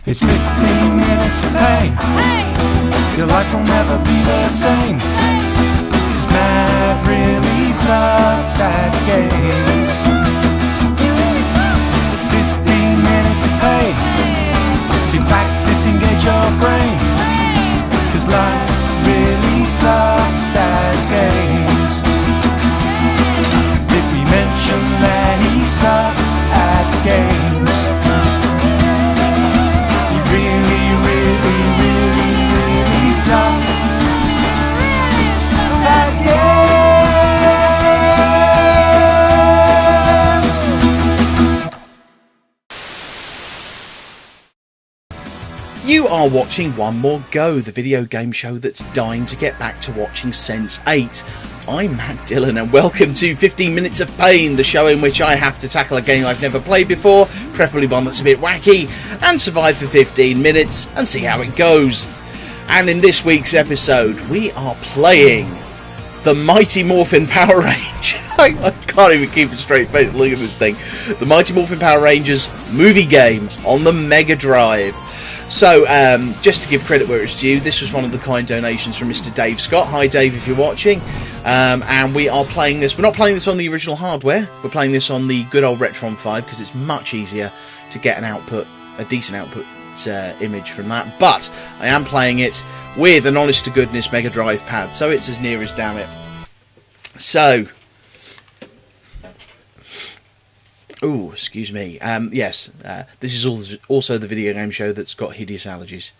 It's 15 minutes of pain. Your life will never be the same. Cause Matt really sucks at games. It's 15 minutes of pain. Sit back, disengage your brain. Cause life really sucks at games. Did we mention that he sucks at games? You are watching One More Go, the video game show that's dying to get back to watching Sense 8. I'm Matt Dillon and welcome to 15 Minutes of Pain, the show in which I have to tackle a game I've never played before, preferably one that's a bit wacky, and survive for 15 minutes and see how it goes. And in this week's episode, we are playing the Mighty Morphin Power Rangers. I can't even keep a straight face looking at this thing. The Mighty Morphin Power Rangers movie game on the Megadrive. So, just to give credit where it's due, this was one of the kind donations from Mr. Dave Scott. Hi Dave, if you're watching. And we are playing this. We're not playing this on the original hardware. We're playing this on the good old Retron 5 because it's much easier to get an output, a decent output image from that. But I am playing it with an honest to goodness Mega Drive pad, so it's as near as damn it. So, oh, excuse me. Yes, this is also the video game show that's got hideous allergies.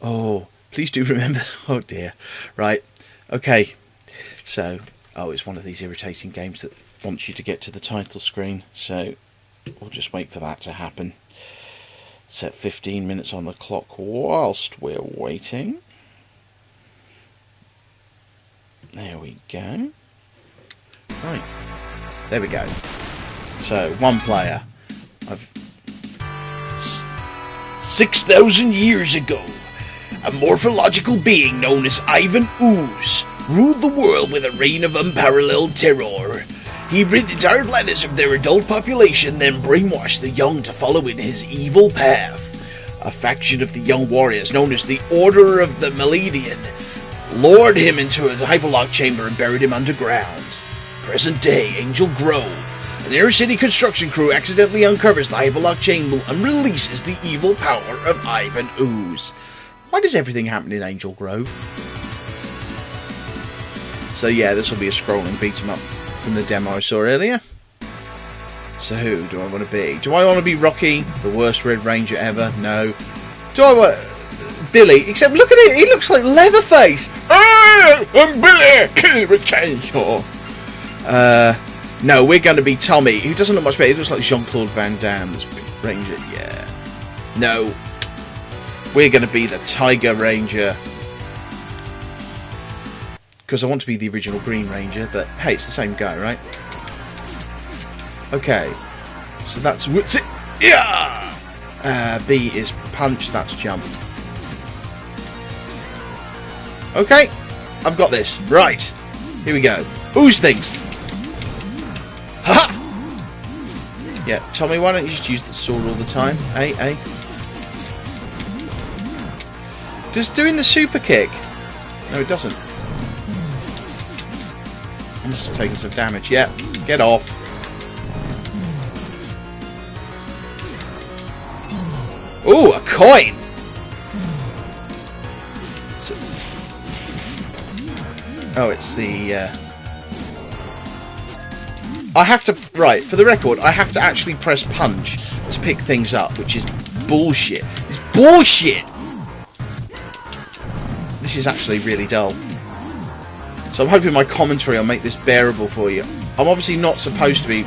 Oh, please do remember. Oh dear. Right. Okay. So, it's one of these irritating games that wants you to get to the title screen. So, we'll just wait for that to happen. Set 15 minutes on the clock whilst we're waiting. There we go. Right. There we go. So, one player. 6,000 years ago, a morphological being known as Ivan Ooze ruled the world with a reign of unparalleled terror. He rid the entire planets of their adult population, then brainwashed the young to follow in his evil path. A faction of the young warriors, known as the Order of the Millennium, lured him into a hyperlock chamber and buried him underground. Present day, Angel Grove, an inner city construction crew accidentally uncovers the hyperlock chamber and releases the evil power of Ivan Ooze. Why does everything happen in Angel Grove? So yeah, this will be a scrolling beat-em-up from the demo I saw earlier. So who do I want to be? Do I want to be Rocky, the worst Red Ranger ever? No. Do I want Billy? Except look at it, he looks like Leatherface. I'm Billy, kill with chainsaw. No, we're going to be Tommy, who doesn't look much better. He looks like Jean-Claude Van Damme, this big Ranger. Yeah. No. We're going to be the Tiger Ranger. Because I want to be the original Green Ranger, but hey, it's the same guy, right? Okay. So that's what's it. Yeah! B is punch, that's jump. Okay. I've got this. Right. Here we go. Ooze things. Ha! Yeah, Tommy, why don't you just use the sword all the time? Eh? Just doing the super kick. No, it doesn't. I must have taken some damage. Yeah, get off. Ooh, a coin! So, it's the... I have to... Right, for the record, I have to actually press punch to pick things up, which is bullshit. It's bullshit! This is actually really dull. So I'm hoping my commentary will make this bearable for you. I'm obviously not supposed to be...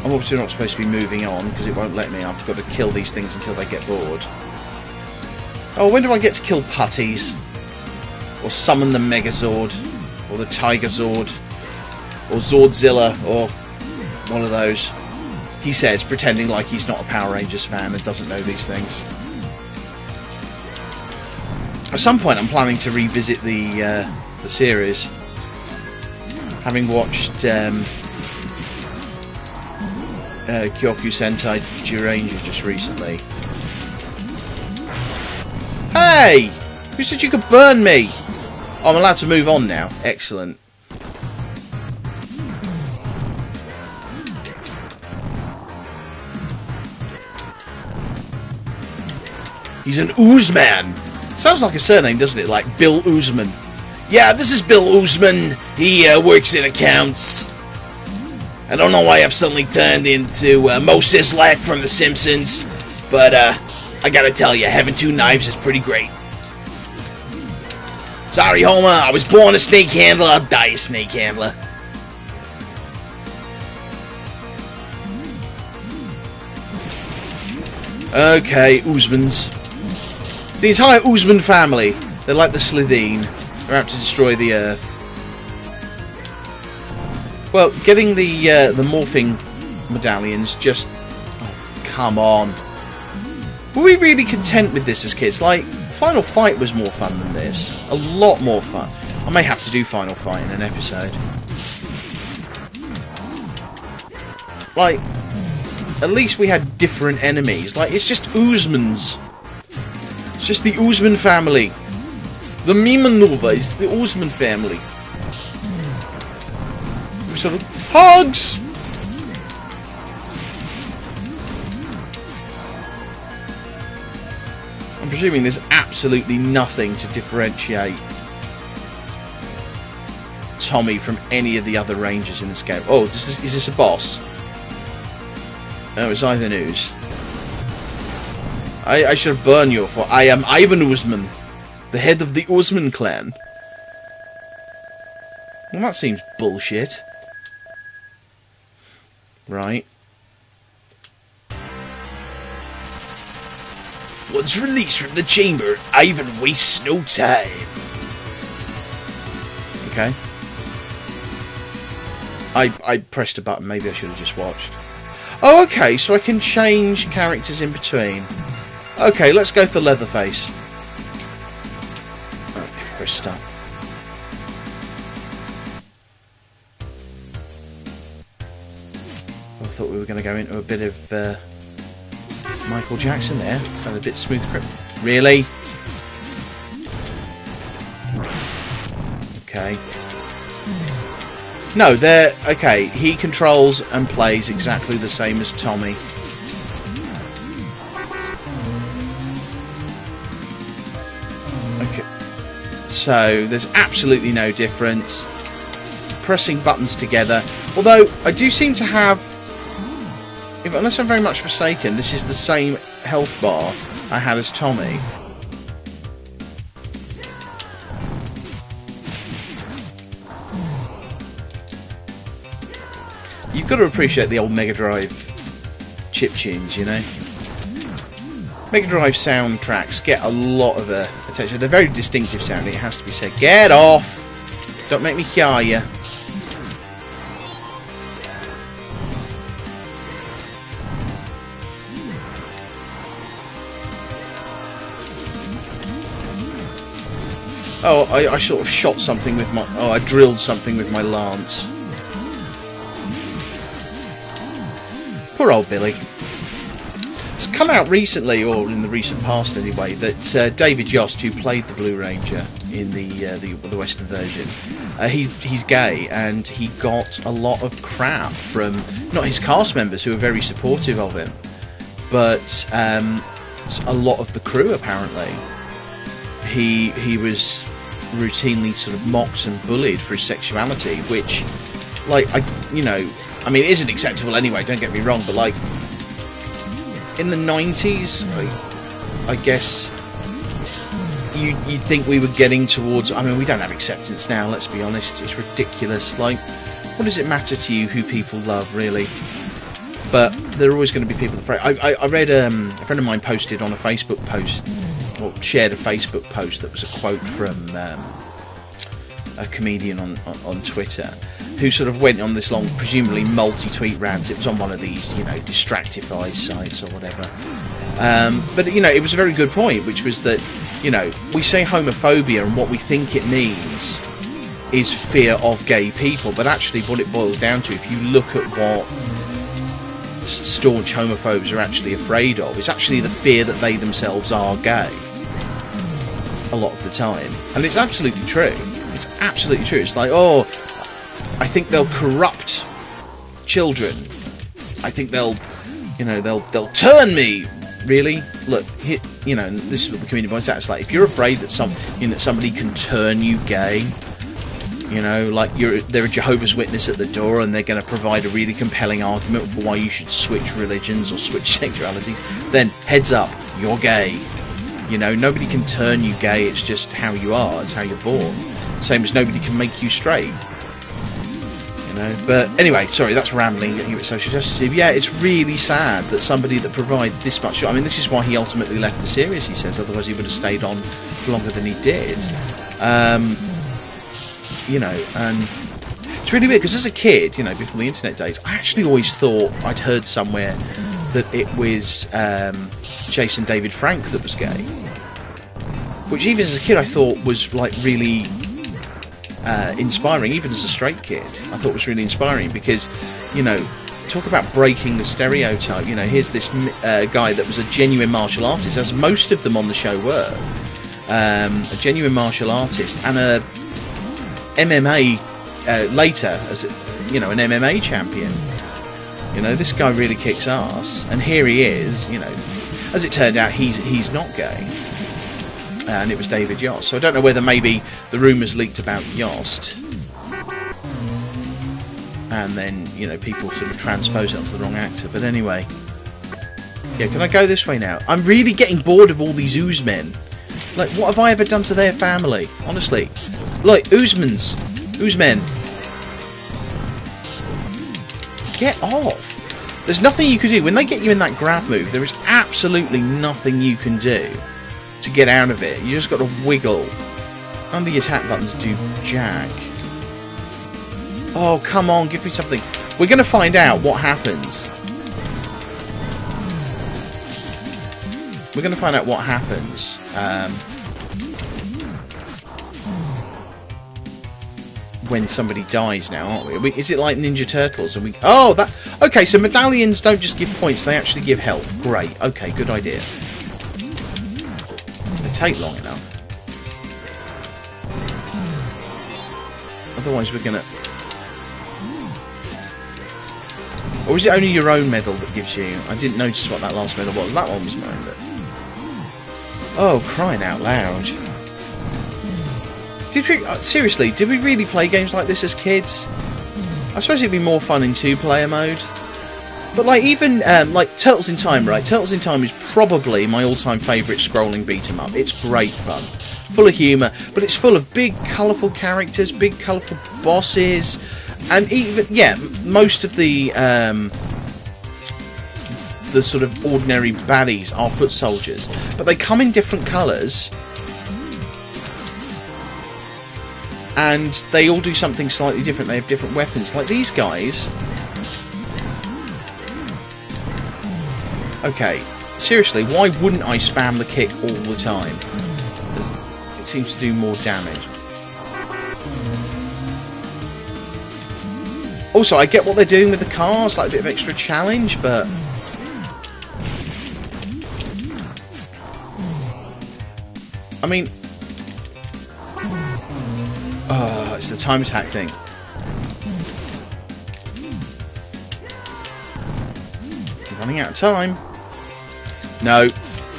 I'm obviously not supposed to be moving on, because it won't let me. I've got to kill these things until they get bored. Oh, when do I get to kill putties? Or summon the Megazord? Or the Tigerzord? Or Zordzilla? Or one of those? He says, pretending like he's not a Power Rangers fan and doesn't know these things. At some point I'm planning to revisit the series. Having watched Kyoku Sentai Jiranger just recently. Hey! Who said you could burn me? Oh, I'm allowed to move on now. Excellent. He's an Oozeman. Sounds like a surname, doesn't it? Like Bill Oozeman. Yeah, this is Bill Oozeman. He works in accounts. I don't know why I've suddenly turned into Mo Sislak from The Simpsons, but I gotta tell you, having two knives is pretty great. Sorry, Homer. I was born a snake handler. I'll die a snake handler. Okay, Oozemans. It's the entire Oozeman family. They're like the Slitheen. They're out to destroy the Earth. Well, getting the morphing medallions just... Oh, come on. Were we really content with this as kids? Like, Final Fight was more fun than this. A lot more fun. I may have to do Final Fight in an episode. Like, at least we had different enemies. Like, it's just Oozemans. It's just the Oozeman family. The Mimanova is the Oozeman family. Sort of hugs! I'm presuming there's absolutely nothing to differentiate Tommy from any of the other rangers in this game. Oh, is this a boss? No, it's either news. I should have burned you for I am Ivan Oozman, the head of the Oozman clan. Well, that seems bullshit. Right. Once released from the chamber, Ivan wastes no time. Okay. I pressed a button, maybe I should have just watched. Oh, okay, so I can change characters in between. Okay, let's go for Leatherface. Oh, press start. I thought we were going to go into a bit of Michael Jackson there. Sounded a bit smooth. Really? Okay. No, they're... Okay, he controls and plays exactly the same as Tommy. Okay. So, there's absolutely no difference. Pressing buttons together. Although, I do seem to have... Unless I'm very much mistaken, this is the same health bar I had as Tommy. You've got to appreciate the old Megadrive chip tunes, you know. Megadrive soundtracks get a lot of attention. They're very distinctive sounding, it has to be said. Get off! Don't make me hear you. Oh, I sort of shot something with my... Oh, I drilled something with my lance. Poor old Billy. It's come out recently, or in the recent past anyway, that David Yost, who played the Blue Ranger in the Western version, he's gay, and he got a lot of crap from not his cast members, who were very supportive of him, but a lot of the crew apparently. He was routinely sort of mocked and bullied for his sexuality, which, like, I mean, it isn't acceptable anyway, don't get me wrong, but like, in the 90s, I guess you'd think we were getting towards... I mean, we don't have acceptance now, let's be honest. It's ridiculous. Like, what does it matter to you who people love, really? But there are always going to be people afraid. I read a friend of mine posted on a Facebook post, or shared a Facebook post that was a quote from a comedian on Twitter, who sort of went on this long, presumably multi-tweet rant. It was on one of these, Distractify sites or whatever. But, it was a very good point, which was that, we say homophobia and what we think it means is fear of gay people, but actually what it boils down to, if you look at what staunch homophobes are actually afraid of. It's actually the fear that they themselves are gay. A lot of the time. And it's absolutely true. It's absolutely true. It's like, oh, I think they'll corrupt children. I think they'll turn me. Really? Look, you know, this is what the community points out. It's like, if you're afraid that somebody can turn you gay, you know, like they're a Jehovah's Witness at the door and they're going to provide a really compelling argument for why you should switch religions or switch sexualities, then heads up, you're gay. You know, nobody can turn you gay, it's just how you are, it's how you're born. Same as nobody can make you straight. You know, but anyway, sorry, that's rambling, getting a bit social justice. Yeah, it's really sad that somebody that provided this much. I mean, this is why he ultimately left the series, he says, otherwise he would have stayed on longer than he did. You know, and it's really weird, because as a kid, you know, before the internet days, I actually always thought I'd heard somewhere that it was Jason David Frank that was gay. Which even as a kid I thought was like really inspiring, even as a straight kid. I thought it was really inspiring because, you know, talk about breaking the stereotype. You know, here's this guy that was a genuine martial artist, as most of them on the show were. A genuine martial artist and a MMA later, as you know, an MMA champion. You know, this guy really kicks ass, and here he is. You know, as it turned out, he's not gay. And it was David Yost. So I don't know whether maybe the rumours leaked about Yost, and then, you know, people sort of transpose it onto the wrong actor. But anyway, yeah, can I go this way now? I'm really getting bored of all these Oozemen. Like, what have I ever done to their family? Honestly, like Oozemans, Oozemen, get off. There's nothing you can do when they get you in that grab move. There is absolutely nothing you can do to get out of it. You just got to wiggle, and the attack buttons do jack. Oh, come on, give me something. We're going to find out what happens. We're going to find out what happens when somebody dies now, aren't we? Is it like Ninja Turtles? And oh, that okay. So medallions don't just give points; they actually give health. Great. Okay, good idea. Take long enough. Otherwise we're gonna... Or is it only your own medal that gives you... I didn't notice what that last medal was. That one was mine, but... Oh, crying out loud. Did we... seriously, did we really play games like this as kids? I suppose it'd be more fun in two-player mode. But like even like Turtles in Time, right? Turtles in Time is probably my all-time favourite scrolling beat-em-up. It's great fun, full of humour, but it's full of big, colourful characters, big, colourful bosses, and even most of the sort of ordinary baddies are foot soldiers, but they come in different colours, and they all do something slightly different. They have different weapons. Like these guys. Okay, seriously, why wouldn't I spam the kick all the time? It seems to do more damage. Also, I get what they're doing with the cars, like a bit of extra challenge, but... I mean... Oh, it's the time attack thing. I'm running out of time. No,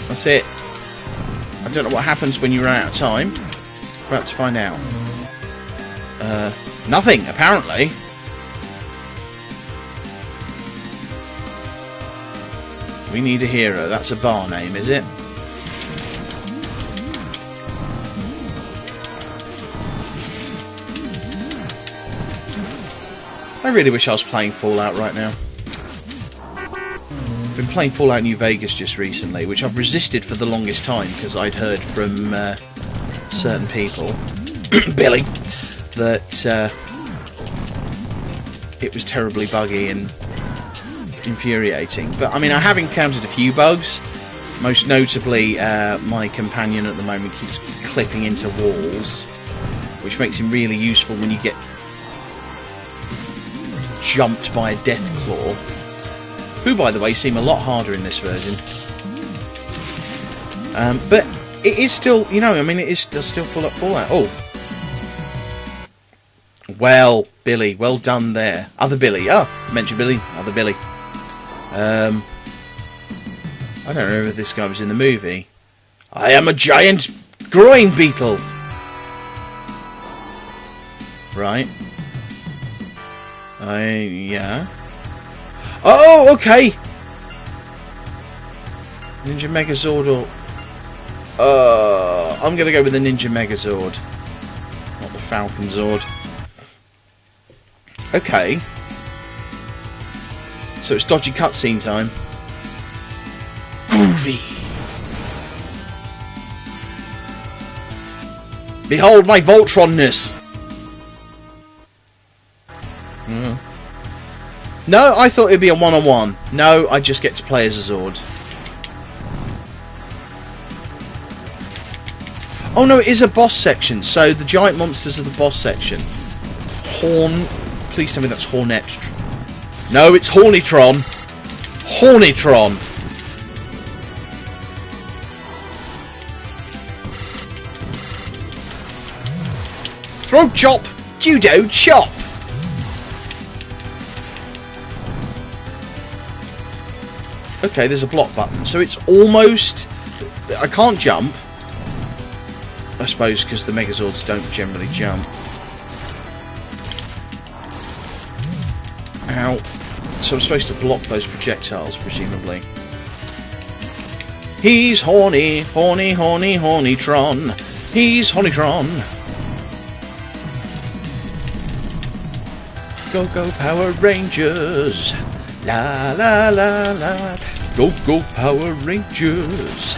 that's it. I don't know what happens when you run out of time. We're about to find out. Nothing, apparently. We need a hero. That's a bar name, is it? I really wish I was playing Fallout right now. I've been playing Fallout New Vegas just recently, which I've resisted for the longest time because I'd heard from certain people, Billy, that it was terribly buggy and infuriating. But I mean, I have encountered a few bugs. Most notably, my companion at the moment keeps clipping into walls, which makes him really useful when you get jumped by a death claw. who, by the way, seem a lot harder in this version. But it is still, you know, I mean, it is still full up Fallout. Oh. Well, Billy, well done there. Other Billy. Oh, mention Billy, other Billy. I don't know if this guy was in the movie. I am a giant groin beetle. Right. Yeah. Oh, okay. Ninja Megazord or... I'm going to go with the Ninja Megazord. Not the Falcon Zord. Okay. So it's dodgy cutscene time. Groovy. Behold my Voltronness. No, I thought it'd be a one-on-one. No, I just get to play as a Zord. Oh no, it is a boss section. So the giant monsters are the boss section. Please tell me that's Hornet. No, it's Hornitron. Hornitron. Throat chop. Judo chop. Okay, there's a block button. So it's almost... I can't jump. I suppose because the Megazords don't generally jump. Ow. So I'm supposed to block those projectiles, presumably. He's horny, horny, horny, hornytron. He's Hornytron. Go, go, Power Rangers. La, la, la, la. Go, go, Power Rangers.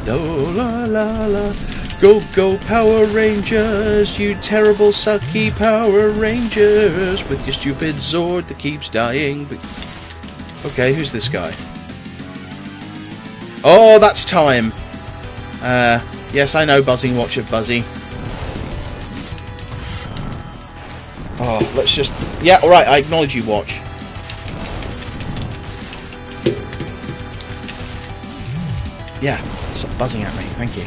La, la, la, la. Go, go, Power Rangers, you terrible, sucky Power Rangers, with your stupid Zord that keeps dying. Okay, who's this guy? Oh, that's time. Yes, I know, Buzzing Watch of Buzzy. Oh, let's just... Yeah, alright, I acknowledge you, Watch. Yeah, stop buzzing at me, thank you.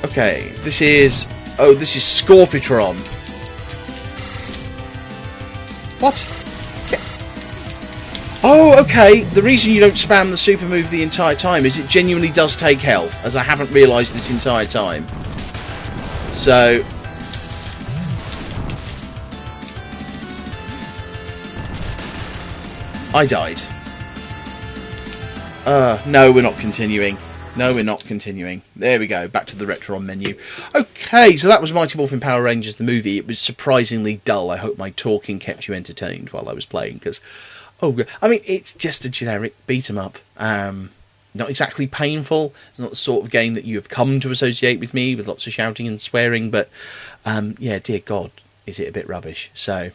Okay, this is... Oh, this is Scorpitron. What? Oh, okay. The reason you don't spam the super move the entire time is it genuinely does take health, as I haven't realised this entire time. So... I died. No, we're not continuing. No, we're not continuing. There we go. Back to the Retron menu. Okay, so that was Mighty Morphin Power Rangers, the movie. It was surprisingly dull. I hope my talking kept you entertained while I was playing, because... Oh, I mean, it's just a generic beat-em-up. Not exactly painful. Not the sort of game that you have come to associate with me, with lots of shouting and swearing, but, yeah, dear God, is it a bit rubbish. So...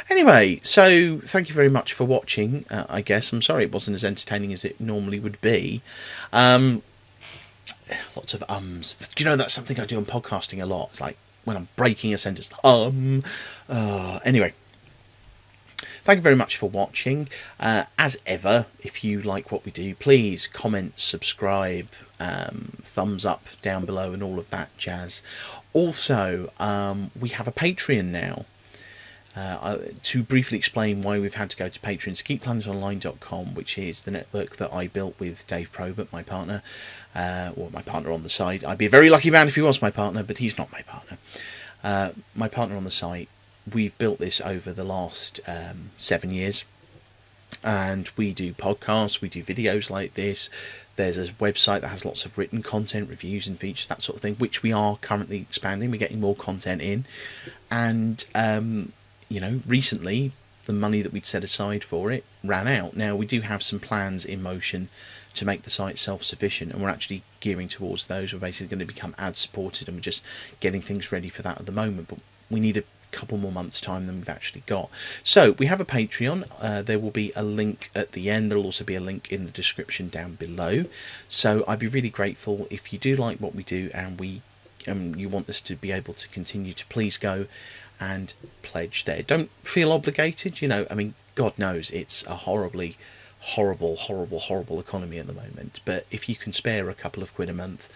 anyway, so thank you very much for watching. I guess I'm sorry it wasn't as entertaining as it normally would be. Lots of ums. Do you know that's something I do on podcasting a lot? It's like when I'm breaking a sentence. Anyway, thank you very much for watching. As ever, if you like what we do, please comment, subscribe, thumbs up down below, and all of that jazz. Also, we have a Patreon now. To briefly explain why we've had to go to Patreon, it's geekplanetonline.com, which is the network that I built with Dave Probert, my partner, or my partner on the side. I'd be a very lucky man if he was my partner, but he's not my partner. My partner on the site. We've built this over the last 7 years, and we do podcasts, we do videos like this. There's a website that has lots of written content, reviews and features, that sort of thing, which we are currently expanding. We're getting more content in, and you know, recently the money that we'd set aside for it ran out. Now we do have some plans in motion to make the site self-sufficient, and we're actually gearing towards those. We're basically going to become ad supported, and we're just getting things ready for that at the moment, but we need a couple more months time than we've actually got. So we have a Patreon. There will be a link at the end. There'll also be a link in the description down below. So I'd be really grateful if you do like what we do, and we you want us to be able to continue, to please go and pledge there. Don't feel obligated, you know. I mean, God knows it's a horrible economy at the moment, but if you can spare a couple of quid a month,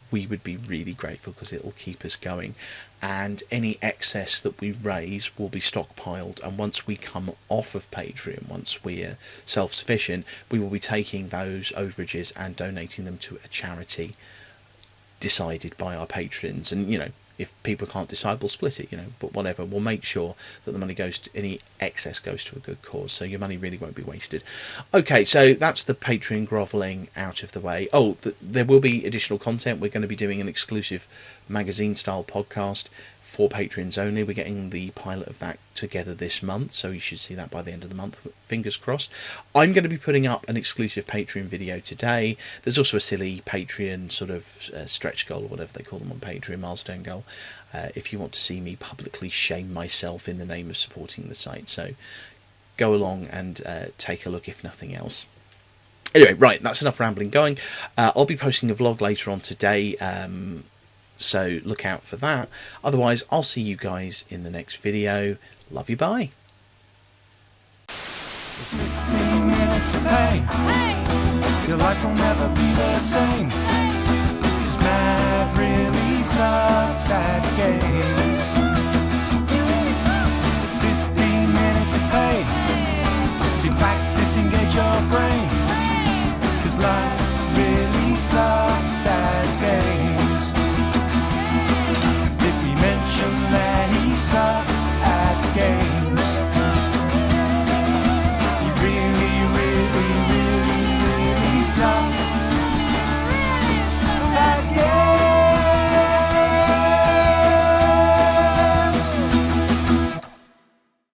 we would be really grateful, because it will keep us going. And any excess that we raise will be stockpiled, and once we come off of Patreon, once we're self-sufficient, we will be taking those overages and donating them to a charity decided by our patrons. And, you know, if people can't decide, we'll split it, you know, but whatever, we'll make sure that the money goes to, any excess goes to a good cause, so your money really won't be wasted. Okay, so that's the Patreon grovelling out of the way. Oh, there will be additional content. We're going to be doing an exclusive magazine style podcast for patrons only. We're getting the pilot of that together this month, so you should see that by the end of the month, fingers crossed. I'm going to be putting up an exclusive Patreon video today. There's also a silly Patreon sort of stretch goal, or whatever they call them on Patreon, milestone goal, if you want to see me publicly shame myself in the name of supporting the site. So go along and take a look, if nothing else. Anyway, right, that's enough rambling going. I'll be posting a vlog later on today, so look out for that. Otherwise, I'll see you guys in the next video. Love you, bye. 15 minutes of pain. Your life will never be the same. 'Cause mad really sucks at games.